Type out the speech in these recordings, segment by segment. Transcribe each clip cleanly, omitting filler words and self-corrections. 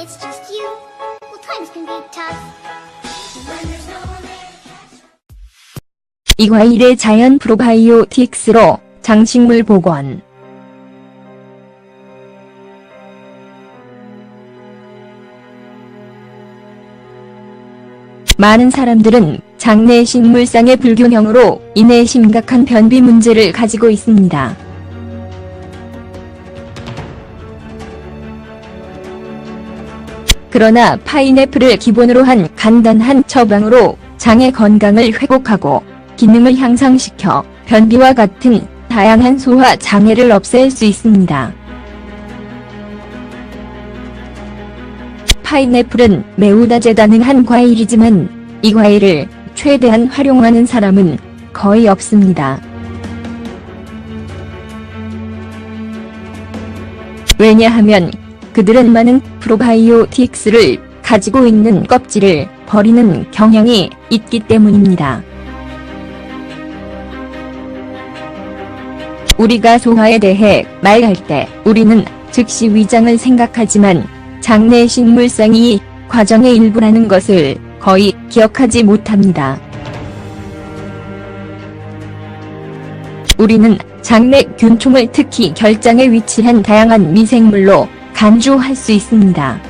and it's just you, well, times can be tough. When there's no one there to catch. 이 과일의 자연 프로바이오틱스로 장식물 복원. 많은 사람들은 장내 식물상의 불균형으로 인해 심각한 변비 문제를 가지고 있습니다. 그러나 파인애플을 기본으로 한 간단한 처방으로 장의 건강을 회복하고 기능을 향상시켜 변비와 같은 다양한 소화 장애를 없앨 수 있습니다. 파인애플은 매우 다재다능한 과일이지만 이 과일을 최대한 활용하는 사람은 거의 없습니다. 왜냐하면 그들은 많은 프로바이오틱스를 가지고 있는 껍질을 버리는 경향이 있기 때문입니다. 우리가 소화에 대해 말할 때 우리는 즉시 위장을 생각하지만 장내 식물상이 이 과정의 일부라는 것을 거의 기억하지 못합니다. 우리는 장내 균총을 특히 결장에 위치한 다양한 미생물로 간주할 수 있습니다.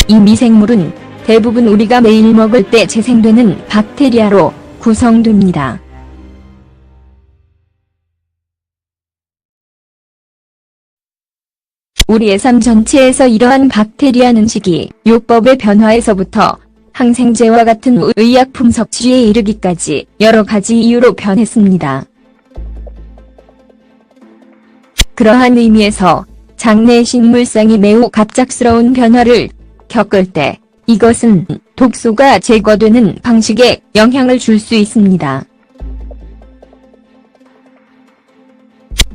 이 미생물은 대부분 우리가 매일 먹을 때 재생되는 박테리아로 구성됩니다. 우리의 삶 전체에서 이러한 박테리아는 식이요법의 변화에서부터 항생제와 같은 의약품 섭취에 이르기까지 여러 가지 이유로 변했습니다. 그러한 의미에서 장내 식물상이 매우 갑작스러운 변화를 겪을 때 이것은 독소가 제거되는 방식에 영향을 줄 수 있습니다.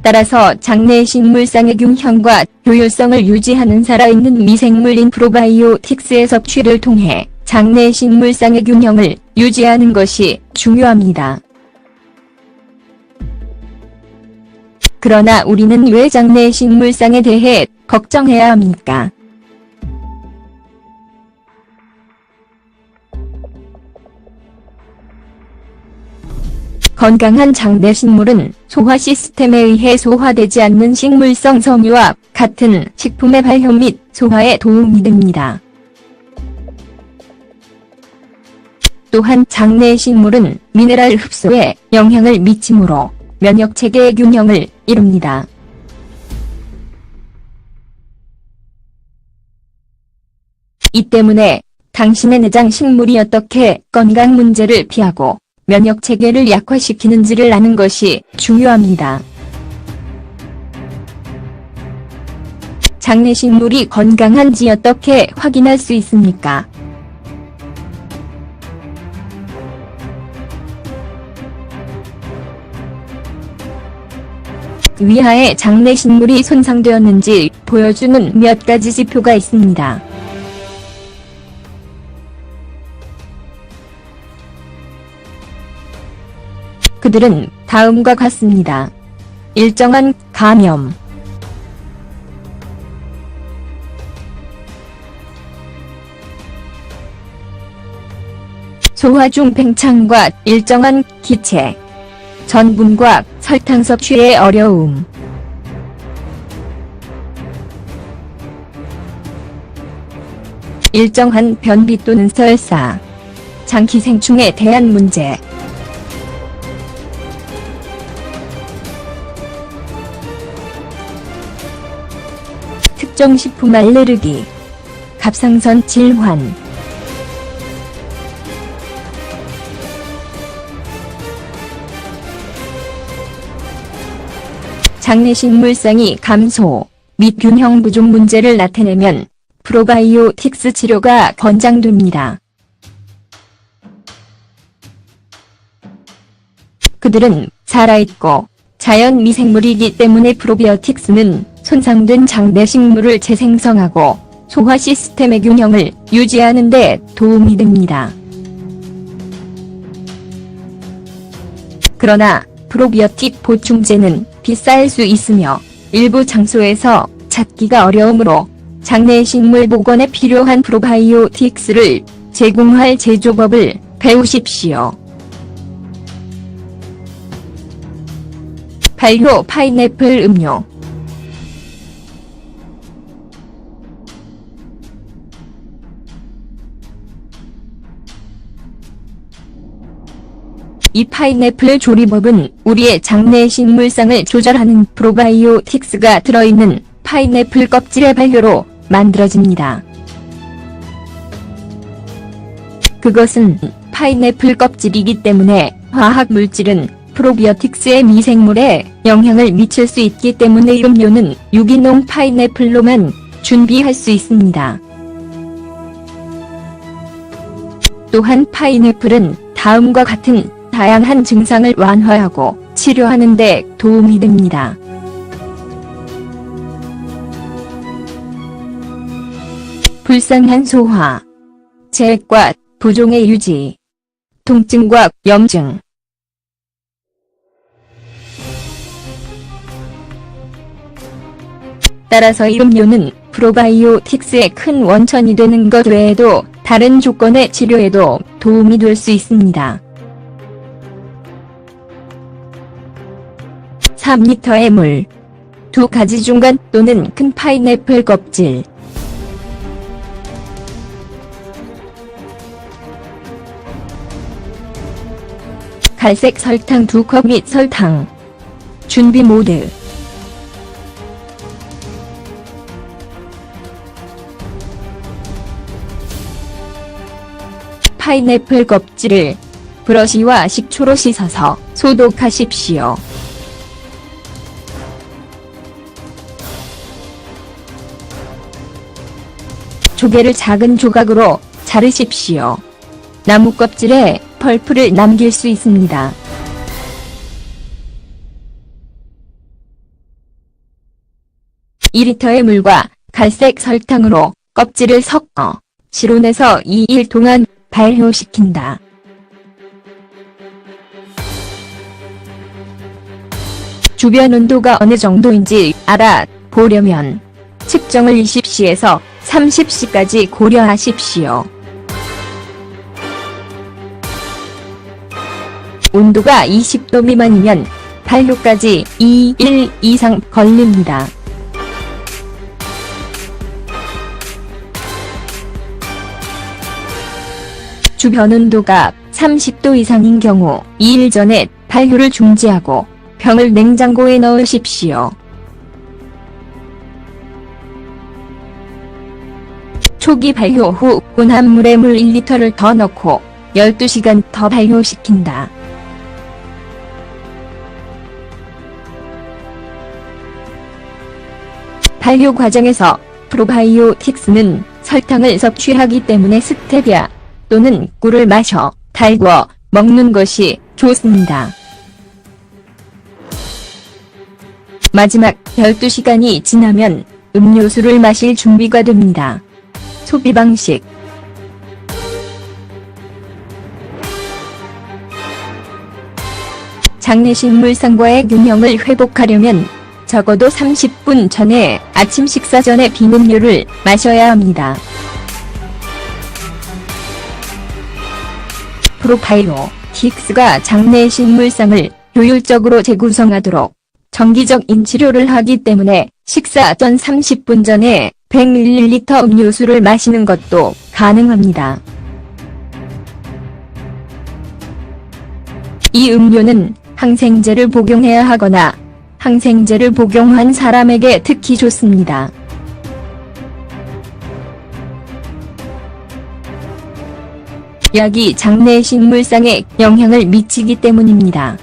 따라서 장내 식물상의 균형과 효율성을 유지하는 살아있는 미생물인 프로바이오틱스의 섭취를 통해 장내 식물상의 균형을 유지하는 것이 중요합니다. 그러나 우리는 왜 장내 식물상에 대해 걱정해야 합니까? 건강한 장내 식물은 소화 시스템에 의해 소화되지 않는 식물성 섬유와 같은 식품의 발효 및 소화에 도움이 됩니다. 또한 장내 식물은 미네랄 흡수에 영향을 미치므로 면역체계의 균형을 이룹니다. 이 때문에 당신의 내장 식물이 어떻게 건강 문제를 피하고 면역체계를 약화시키는지를 아는 것이 중요합니다. 장내 식물이 건강한지 어떻게 확인할 수 있습니까? 위하의 장내 식물이 손상되었는지 보여주는 몇 가지 지표가 있습니다. 그들은 다음과 같습니다. 일정한 감염, 소화 중 팽창과 일정한 기체, 전분과 설탕 섭취의 어려움, 일정한 변비 또는 설사, 장기생충에 대한 문제, 특정 식품 알레르기, 갑상선 질환, 장내 식물상이 감소 및 균형 부족 문제를 나타내면 프로바이오틱스 치료가 권장됩니다. 그들은 살아있고 자연 미생물이기 때문에 프로비오틱스는 손상된 장내 식물을 재생성하고 소화 시스템의 균형을 유지하는 데 도움이 됩니다. 그러나 프로비오틱 보충제는 비쌀 수 있으며 일부 장소에서 찾기가 어려우므로 장내식물 복원에 필요한 프로바이오틱스를 제공할 제조법을 배우십시오. 발효 파인애플 음료. 이 파인애플 조리법은 우리의 장내 식물상을 조절하는 프로바이오틱스가 들어있는 파인애플 껍질의 발효로 만들어집니다. 그것은 파인애플 껍질이기 때문에 화학 물질은 프로비오틱스의 미생물에 영향을 미칠 수 있기 때문에 이 음료는 유기농 파인애플로만 준비할 수 있습니다. 또한 파인애플은 다음과 같은 다양한 증상을 완화하고 치료하는 데 도움이 됩니다. 불쌍한 소화, 재액과 부종의 유지, 통증과 염증. 따라서 이 음료는 프로바이오틱스의 큰 원천이 되는 것 외에도 다른 조건의 치료에도 도움이 될 수 있습니다. 3리터의 물, 2가지 중간 또는 큰 파인애플 껍질, 갈색 설탕 2컵 및 설탕. 준비 모드. 파인애플 껍질을 브러쉬와 식초로 씻어서 소독하십시오. 조개를 작은 조각으로 자르십시오. 나무 껍질에 펄프를 남길 수 있습니다. (2리터의) 물과 갈색 설탕으로 껍질을 섞어 실온에서 2일 동안 발효시킨다. 주변 온도가 어느 정도인지 알아보려면 측정을 20C에서 30C까지 고려하십시오. 온도가 20도 미만이면 발효까지 2일 이상 걸립니다. 주변 온도가 30도 이상인 경우 2일 전에 발효를 중지하고 병을 냉장고에 넣으십시오. 초기 발효 후 온한 물에 물 1리터를 더 넣고 12시간 더 발효시킨다. 발효 과정에서 프로바이오틱스는 설탕을 섭취하기 때문에 스테비아 또는 꿀을 마셔 달궈 먹는 것이 좋습니다. 마지막 12시간이 지나면 음료수를 마실 준비가 됩니다. 소비 방식. 장내식물상과의 균형을 회복하려면 적어도 30분 전에 아침 식사 전에 비음료를 마셔야 합니다. 프로바이오틱스가 장내식물상을 효율적으로 재구성하도록 정기적인 치료를 하기 때문에 식사 전 30분 전에 100ml 음료수를 마시는 것도 가능합니다. 이 음료는 항생제를 복용해야 하거나 항생제를 복용한 사람에게 특히 좋습니다. 약이 장내식물상에 영향을 미치기 때문입니다.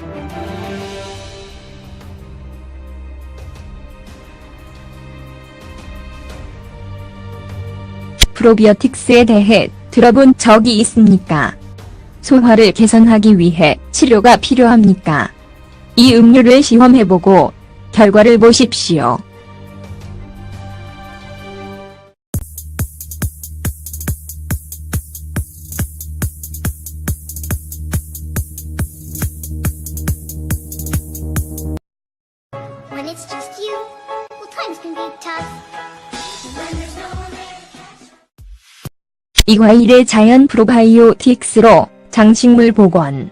프로비오틱스에 대해 들어본 적이 있습니까? 소화를 개선하기 위해 치료가 필요합니까? 이 음료를 시험해보고 결과를 보십시오. when it's just you. Well, times can be tough. When there's no one there to catch. 이 과일의 자연 프로바이오틱스로 장식물 복원.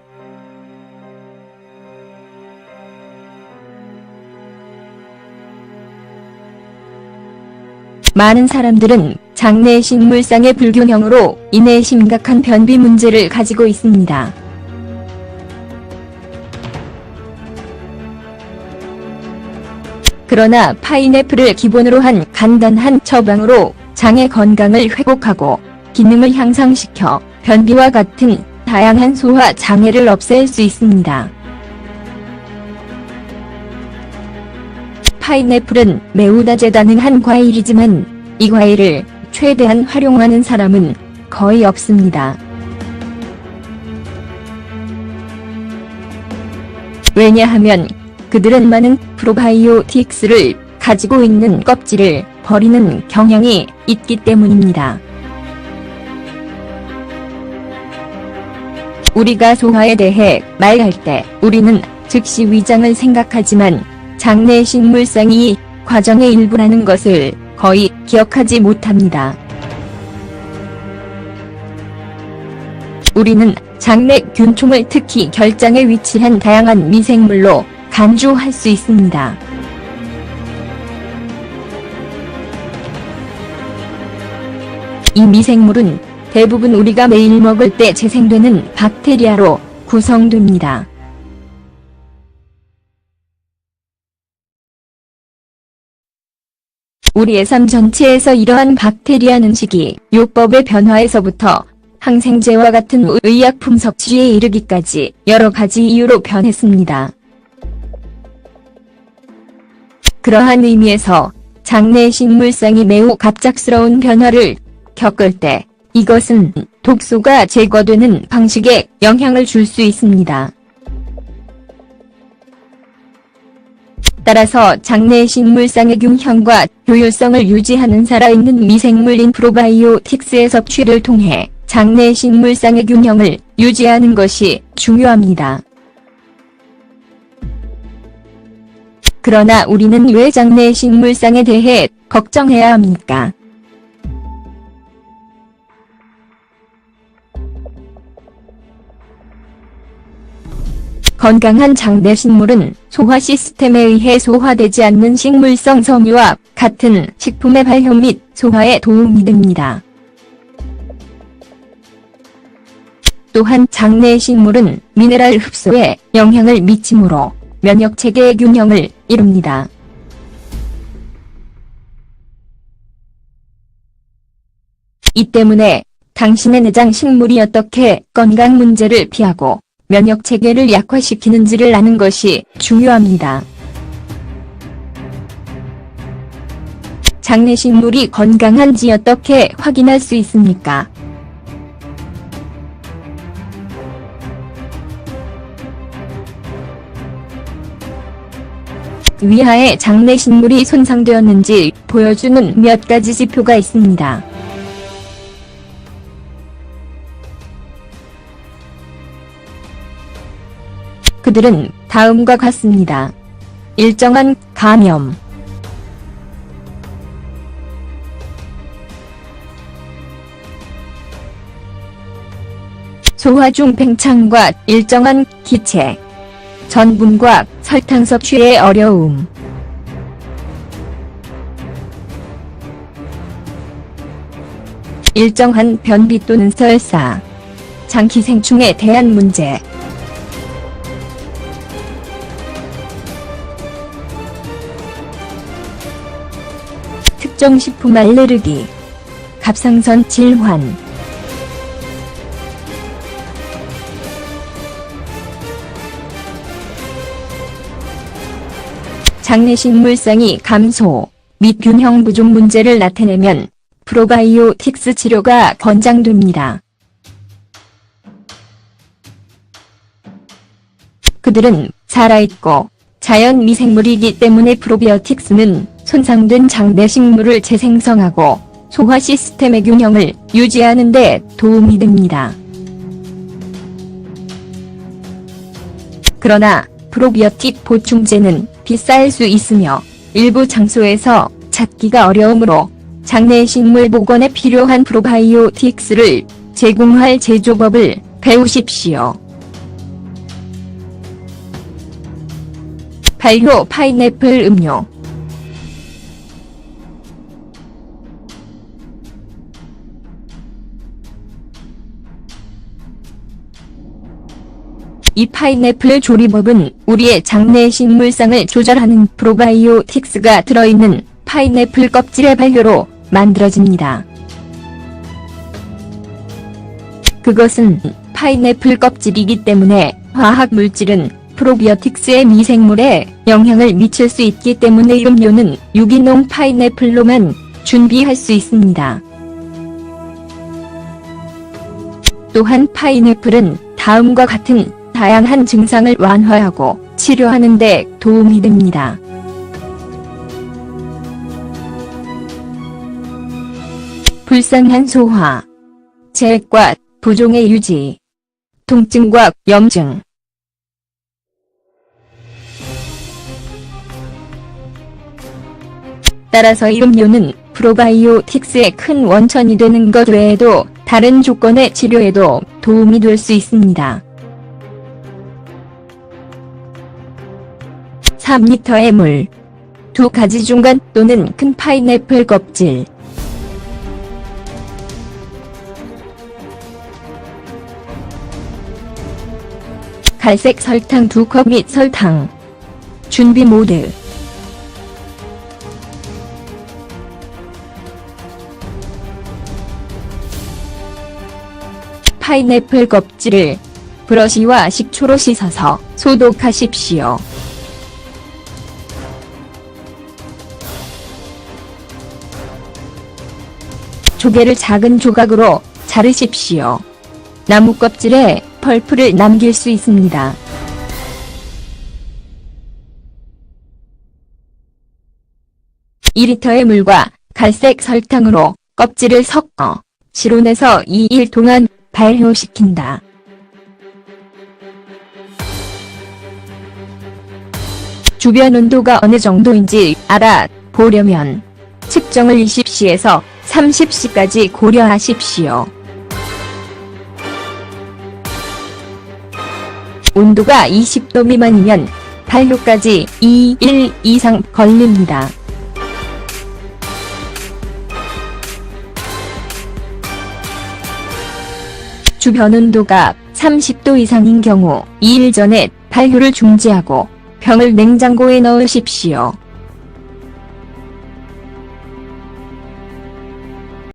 많은 사람들은 장내 식물상의 불균형으로 인해 심각한 변비 문제를 가지고 있습니다. 그러나 파인애플을 기본으로 한 간단한 처방으로 장의 건강을 회복하고 기능을 향상시켜 변비와 같은 다양한 소화 장애를 없앨 수 있습니다. 파인애플은 매우 다재다능한 과일이지만 이 과일을 최대한 활용하는 사람은 거의 없습니다. 왜냐하면 그들은 많은 프로바이오틱스를 가지고 있는 껍질을 버리는 경향이 있기 때문입니다. 우리가 소화에 대해 말할 때 우리는 즉시 위장을 생각하지만 장내 식물상이 과정의 일부라는 것을 거의 기억하지 못합니다. 우리는 장내 균총을 특히 결장에 위치한 다양한 미생물로 간주할 수 있습니다. 이 미생물은 대부분 우리가 매일 먹을 때 재생되는 박테리아로 구성됩니다. 우리의 삶 전체에서 이러한 박테리아는 식이요법의 변화에서부터 항생제와 같은 의약품 섭취에 이르기까지 여러 가지 이유로 변했습니다. 그러한 의미에서 장내 식물상이 매우 갑작스러운 변화를 겪을 때 이것은 독소가 제거되는 방식에 영향을 줄 수 있습니다. 따라서 장내 식물상의 균형과 효율성을 유지하는 살아있는 미생물인 프로바이오틱스의 섭취를 통해 장내 식물상의 균형을 유지하는 것이 중요합니다. 그러나 우리는 왜 장내 식물상에 대해 걱정해야 합니까? 건강한 장내 식물은 소화 시스템에 의해 소화되지 않는 식물성 섬유와 같은 식품의 발효 및 소화에 도움이 됩니다. 또한 장내 식물은 미네랄 흡수에 영향을 미치므로 면역체계의 균형을 이룹니다. 이 때문에 당신의 내장 식물이 어떻게 건강 문제를 피하고 면역체계를 약화시키는지를 아는 것이 중요합니다. 장내 식물이 건강한지 어떻게 확인할 수 있습니까? 위하에 장내 식물이 손상되었는지 보여주는 몇 가지 지표가 있습니다. 그들은 다음과 같습니다. 일정한 감염, 소화 중 팽창과 일정한 기체, 전분과 설탕 섭취의 어려움, 일정한 변비 또는 설사, 장기생충에 대한 문제, 특정 식품 알레르기, 갑상선 질환, 장내 식물성이 감소 및 균형 부족 문제를 나타내면 프로바이오틱스 치료가 권장됩니다. 그들은 살아있고 자연 미생물이기 때문에 프로비오틱스는 손상된 장내 식물을 재생성하고 소화 시스템의 균형을 유지하는 데 도움이 됩니다. 그러나 프로비오틱 보충제는 비쌀 수 있으며 일부 장소에서 찾기가 어려우므로 장내 식물 복원에 필요한 프로바이오틱스를 제공할 제조법을 배우십시오. 발효 파인애플 음료. 이 파인애플 조리법은 우리의 장내 식물상을 조절하는 프로바이오틱스가 들어있는 파인애플 껍질의 발효로 만들어집니다. 그것은 파인애플 껍질이기 때문에 화학 물질은 프로비오틱스의 미생물에 영향을 미칠 수 있기 때문에 이 음료는 유기농 파인애플로만 준비할 수 있습니다. 또한 파인애플은 다음과 같은 다양한 증상을 완화하고 치료하는 데 도움이 됩니다. 불쌍한 소화, 체액과 부종의 유지, 통증과 염증. 따라서 이 음료는 프로바이오틱스의 큰 원천이 되는 것 외에도 다른 조건의 치료에도 도움이 될 수 있습니다. 3리터의 물, 2가지 중간 또는 큰 파인애플 껍질, 갈색 설탕 2컵 및 설탕. 준비 모드. 파인애플 껍질을 브러쉬와 식초로 씻어서 소독하십시오. 조개를 작은 조각으로 자르십시오. 나무 껍질에 펄프를 남길 수 있습니다. (2리터의) 물과 갈색 설탕으로 껍질을 섞어 실온에서 2일 동안 발효시킨다. 주변 온도가 어느 정도인지 알아보려면 측정을 20시에서 30시까지 고려하십시오. 온도가 20도 미만이면 발효까지 2일 이상 걸립니다. 주변 온도가 30도 이상인 경우 2일 전에 발효를 중지하고 병을 냉장고에 넣으십시오.